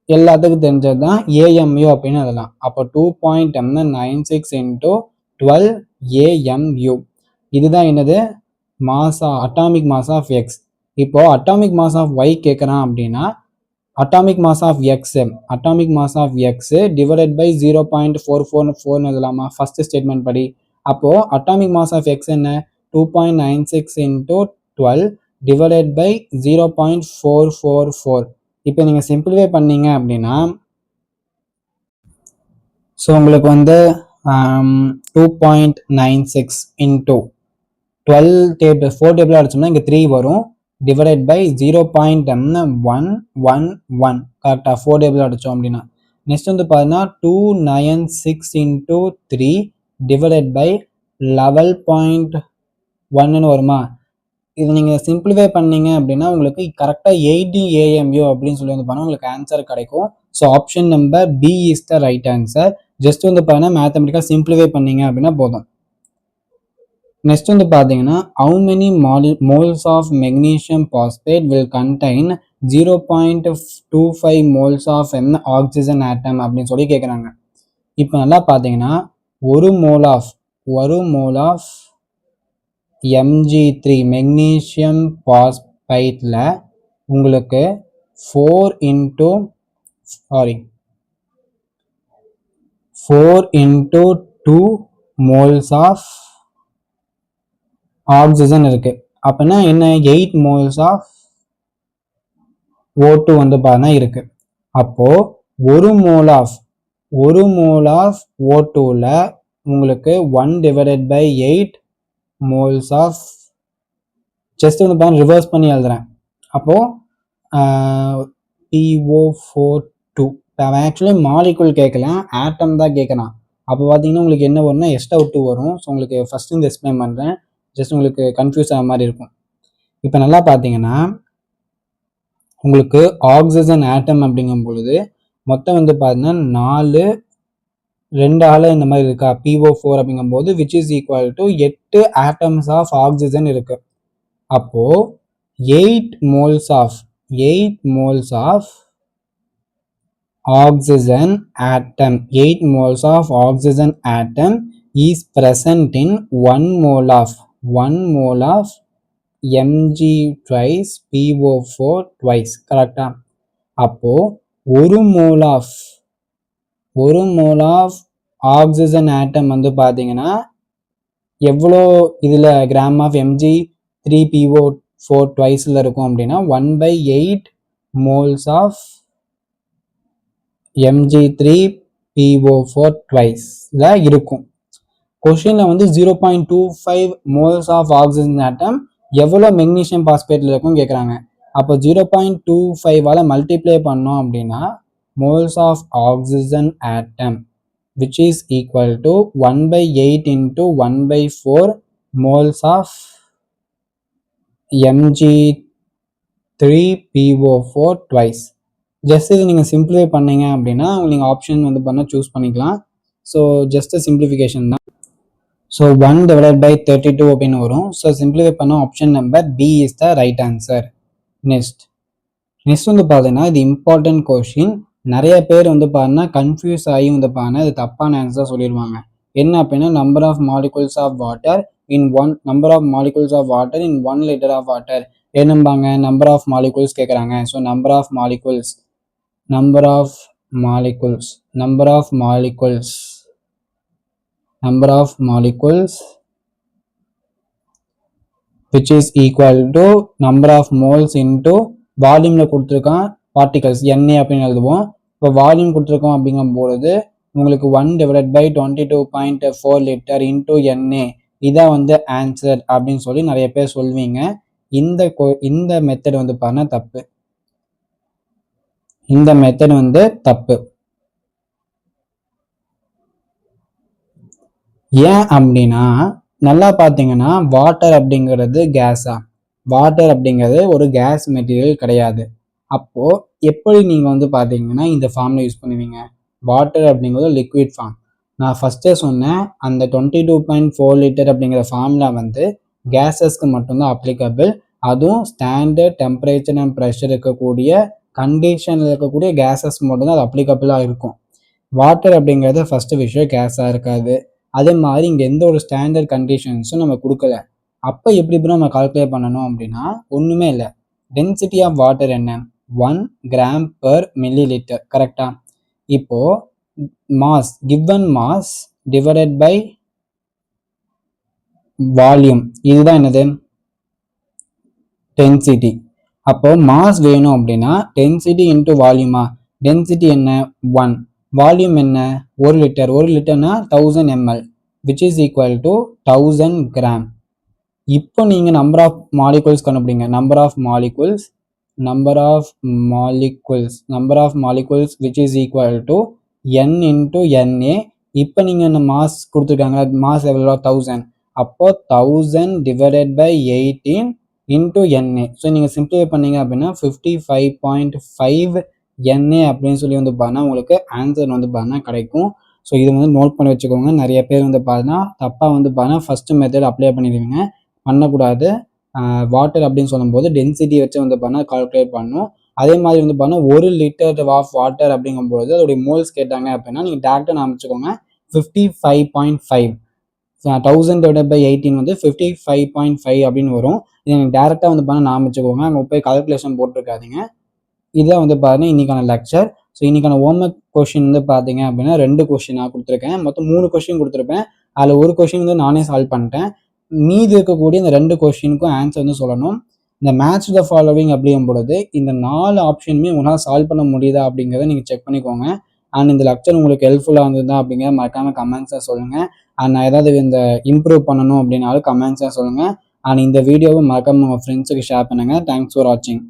எல்லாத்துக்கும் தெரிஞ்சது தான் AMU அப்படின்னு எழுதலாம். அப்போ 2.96 into 12 AMU. இதுதான் என்னது? Atomic mass of X. இப்போ அட்டாமிக் மாஸ் ஆஃப் ஒய் கேட்குறான் அப்படின்னா atomic mass of X divided by 0.444 எழுதலாமா ஃபர்ஸ்ட் ஸ்டேட்மெண்ட் படி? அப்போ அட்டாமிக் மாஸ் ஆஃப் எக்ஸ் என்ன? 2.96 into 12 டிவைடட் பை 0.444. இப்போ நீங்கள் சிம்பிளிஃபை பண்ணீங்க அப்படின்னா ஸோ உங்களுக்கு வந்து 2.96 into 12 டேபிள் 4 டேபிள் அடிச்சோம்னா இங்கே 3 வரும் டிவைடட் பை 0.111 கரெக்டாக 4 டேபிள் அடித்தோம் அப்படின்னா. நெக்ஸ்ட் வந்து பார்த்தீங்கன்னா 296 into 3 டிவைடட் பை 11.1 வருமா? இது நீங்கள் சிம்பிளிஃபை பண்ணீங்க அப்படின்னா உங்களுக்கு கரெக்டாக 80 AMU அப்படின்னு சொல்லி வந்து பார்த்தா உங்களுக்கு ஆன்சர் கிடைக்கும். So option number B is the right answer. Just வந்து பார்த்தீங்கன்னா மேத்தமெட்டிக்காக சிம்பிளிஃபை பண்ணீங்க அப்படின்னா போதும். நெக்ஸ்ட் வந்து பார்த்தீங்கன்னா how many moles of magnesium phosphate will contain 0.25 moles of oxygen atom அப்படின்னு சொல்லி கேட்குறாங்க. இப்போ நல்லா பார்த்தீங்கன்னா ஒரு மோல் ஆஃப் Mg3 மெக்னீசியம் பாஸ்பைட்ல உங்களுக்கு 4 into 2 moles of ஆக்சிஜன் இருக்கு. அப்படின்னா என்ன? 8 moles of O2 வந்து பார்த்தா இருக்கு. அப்போ ஒரு மோல் ஆஃப் O2ல உங்களுக்கு 1 divided by 8 moles of just வந்து பார்த்தா ரிவர்ஸ் பண்ணி எழுதுறேன். அப்போ PO42 அவன் ஆக்சுவலி மாலிகுல் கேட்கல, ஆட்டம் தான் கேட்குறான். அப்போ பார்த்தீங்கன்னா உங்களுக்கு என்ன வரும்னா S2 வரும். ஸோ உங்களுக்கு ஃபர்ஸ்ட் இந்த எக்ஸ்பிளைன் பண்ணுறேன், ஜஸ்ட் உங்களுக்கு கன்ஃபியூஸ் ஆகிற மாதிரி இருக்கும். இப்போ நல்லா பார்த்தீங்கன்னா உங்களுக்கு ஆக்சிஜன் ஆட்டம் அப்படிங்கும் பொழுது மொத்தம் வந்து பார்த்தீங்கன்னா 2 ஆள் இந்த மாதிரி இருக்கா, PO4 அப்படிங்கும் போது which is equal to 8 atoms of oxygen இருக்கு. அப்போ 8 moles of oxygen atom is present in 1 mole of Mg twice PO4 twice. கரெக்டா? அப்போ ஒரு மோல் ஆஃப் ஆக்சிஜன் ஆட்டம் வந்து பார்த்தீங்கன்னா எவ்வளோ இதில் கிராம் ஆஃப் Mg3PO4 ட்வைஸில் இருக்கும் அப்படின்னா 1/8 moles ஆஃப் Mg3PO4 ட்வைஸில் இருக்கும். கொஷினில் வந்து 0.25 moles ஆஃப் ஆக்சிஜன் ஆட்டம் எவ்வளோ மெக்னீசியம் பாஸ்பேட்டில் இருக்கும் கேட்குறாங்க. அப்போ 0.25ஆல் மல்டிப்ளை பண்ணோம் அப்படின்னா moles of oxygen atom which is equal to 1/8 into 1/4 moles of Mg3PO4 twice. Just இது நீங்கள் சிம்பிளிஃபை பண்ணீங்க அப்படின்னா நீங்கள் ஆப்ஷன் வந்து பண்ண சூஸ் பண்ணிக்கலாம். ஸோ ஜஸ்ட் சிம்பிளிஃபிகேஷன் தான். ஸோ 1 divided by 32 அப்படின்னு வரும். ஸோ சிம்பிளிஃபை பண்ண option number B is the right answer. Next வந்து பார்த்தீங்கன்னா இது இம்பார்ட்டன்ட் கொஷின். நிறைய பேர் வந்து பார்த்தீங்கன்னா கன்ஃபியூஸ் ஆகி வந்து பார்த்தீங்கன்னா இது தப்பான ஆன்சர் சொல்லிடுவாங்க. என்ன அப்படின்னா number of molecules of water in 1 liter of water என்னம்பாங்க? நம்பர் ஆஃப் மாலிகுல்ஸ் கேட்குறாங்க. So number of molecules which is equal to number of moles into வால்யூம்ல கொடுத்துருக்கான் பார்ட்டிகல்ஸ் Na அப்படின்னு எழுதுவோம். இப்போ வால்யூம் கொடுத்துருக்கோம் அப்படிங்கும்போது உங்களுக்கு 1 divided by 22.4 liter into Na இதான் வந்து ஆன்சர் அப்படின்னு சொல்லி நிறைய பேர் சொல்வீங்க. இந்த மெத்தட் வந்து பாருங்க தப்பு. ஏன் அப்படின்னா நல்லா பார்த்தீங்கன்னா வாட்டர் அப்படிங்கிறது ஒரு கேஸ் மெட்டீரியல் கிடையாது. அப்போ எப்படி நீங்க வந்து பார்த்தீங்கன்னா இந்த ஃபார்ம்ல யூஸ் பண்ணுவீங்க? வாட்டர் அப்படிங்கிறது லிக்விட் ஃபார்ம். நான் ஃபஸ்ட்டே சொன்னேன், அந்த 22.4 லிட்டர் அப்படிங்கிற ஃபார்முலா வந்து கேஸஸ்க்கு மட்டும்தான் அப்ளிகபிள். அதுவும் ஸ்டாண்டர்ட் டெம்பரேச்சர் அண்ட் ப்ரெஷர் இருக்கக்கூடிய கண்டிஷனில் இருக்கக்கூடிய கேஸஸ் மட்டும்தான் அது அப்ளிகபிளாக இருக்கும். வாட்டர் அப்படிங்கிறது ஃபஸ்ட்டு விஷயம் கேஸாக இருக்காது. அதே மாதிரி இங்கே எந்த ஒரு ஸ்டாண்டர்ட் கண்டிஷன்ஸும் நம்ம கொடுக்கல. அப்போ எப்படி நம்ம கால்குலேட் பண்ணணும் அப்படின்னா ஒன்றுமே இல்லை. டென்சிட்டி ஆஃப் வாட்டர் என்ன? 1 கிராம் பெர் மில்லி லிட்டர். கரெக்டாக? இப்போது mass, given mass divided by volume, இதுதான் என்னது? டென்சிட்டி. அப்போ மாஸ் வேணும் அப்படின்னா டென்சிட்டி இன்ட்டு வால்யூமா? டென்சிட்டி என்ன? 1. வால்யூம் என்ன? 1 லிட்டர். 1 லிட்டர்னா 1000 ml which is equal to 1000 gram. இப்போ நீங்கள் நம்பர் ஆஃப் மாலிகூல்ஸ் கண்டுபிடிங்க. Number of molecules which is equal to n into na. இப்போ நீங்கள் இந்த மாஸ் கொடுத்துருக்காங்க, மாஸ் எவ்வளோ? 1000. அப்போ 1000 divided by 18 into NA. So நீங்கள் சிம்பிளிஃபை பண்ணீங்க அப்படின்னா 55.5 NA அப்படின்னு சொல்லி வந்து பார்த்தீங்கன்னா உங்களுக்கு ஆன்சர் வந்து பார்த்தீங்கன்னா கிடைக்கும். ஸோ இது வந்து நோட் பண்ணி வச்சுக்கோங்க. நிறைய பேர் வந்து பார்த்தீங்கன்னா தப்பாக வந்து பார்த்தீங்கன்னா ஃபஸ்ட்டு மெத்தட் அப்ளை பண்ணிடுவீங்க. பண்ணக்கூடாது. வாட்டர் அப்படின்னு சொல்லும்போது டென்சிட்டி வச்சு வந்து பார்த்தீங்கன்னா கால்குலேட் பண்ணணும். அதே மாதிரி வந்து பார்த்தீங்கன்னா 1 லிட்டர் ஆஃப் வாட்டர் அப்படிங்கும்போது அதோடைய மோல்ஸ் கேட்டாங்க அப்படின்னா நீங்கள் டேரெக்டாக நான் அமைச்சுக்கோங்க 55.5. 1000 டிவைட் பை 18 வந்து 55.5 அப்படின்னு வரும். இதை நீங்கள் டேரெக்டாக வந்து பார்த்தீங்கன்னா நான் அமைச்சுக்கோங்க. அங்கே போய் கால்குலேஷன் போட்டிருக்காதீங்க. இதான் வந்து பார்த்தீங்கன்னா இன்றைக்கான லெக்சர். ஸோ இன்றைக்கான ஹோம்ஒர்க் கொஷின் வந்து பார்த்தீங்க அப்படின்னா 2 கொஷின் நான் கொடுத்துருக்கேன். மொத்தம் 3 கொஷின் கொடுத்துருப்பேன். அதில் ஒரு கொஷின் வந்து நானே சால்வ் பண்ணிட்டேன். மீதி இருக்கக்கூடிய இந்த 2 கொஷினுக்கும் ஆன்சர் வந்து சொல்லணும். இந்த மேட்ச் த ஃபாலோவிங் அப்படிங்கும் பொழுது இந்த 4 ஆப்ஷனுமே உங்களால் சால்வ் பண்ண முடியுதா அப்படிங்கிறத நீங்கள் செக் பண்ணிக்கோங்க. அண்ட் இந்த லெக்சர் உங்களுக்கு ஹெல்ப்ஃபுல்லாக இருந்ததா அப்படிங்கிற மறக்காமல் கமெண்ட்ஸாக சொல்லுங்கள். அண்ட் நான் ஏதாவது இந்த இம்ப்ரூவ் பண்ணணும் அப்படின்னாலும் கமெண்ட்ஸாக சொல்லுங்கள். அண்ட் இந்த வீடியோவை மறக்காமல் உங்கள் ஃப்ரெண்ட்ஸுக்கு ஷேர் பண்ணுங்கள். தேங்க்ஸ் ஃபார் வாட்சிங்.